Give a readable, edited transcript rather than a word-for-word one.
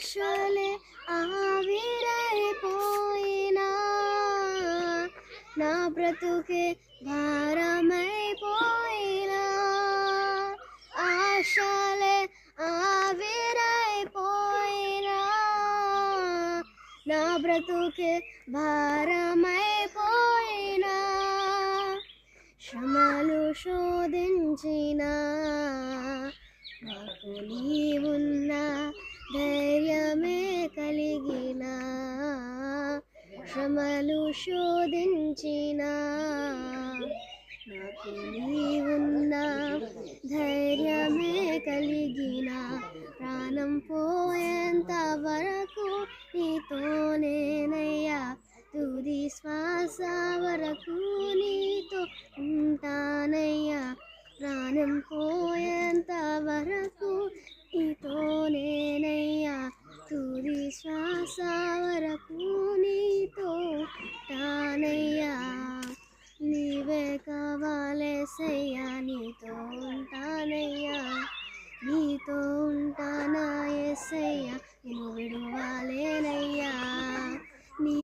ఆశలే ఆవిరైపోయినా నా బ్రతుకే భారమైపోయినా ఆశలే ఆవిరైపోయినా నా బ్రతుకే భారమైపోయినా శ్రమలు శోధించినా నాకు నీవున్న ధైర్యమే కలిగిన శ్రమలు శోధించినా నాకు నీవున్న ధైర్యమే కలిగిన ప్రాణం పోయేంత వరకు నీతోనేనయ్యా తుది శ్వాస వరకు నీతో ఉంటానయ్యా ప్రాణం పోయేంత వరకు నీతోనేనయ్యా తుది శ్వాస వరకు నీతో ఉంటానయ్యా నీవే కావాలేసయ్యా నీతో ఉంటానయ్యా నీతో ఉంటానా యేసయ్యా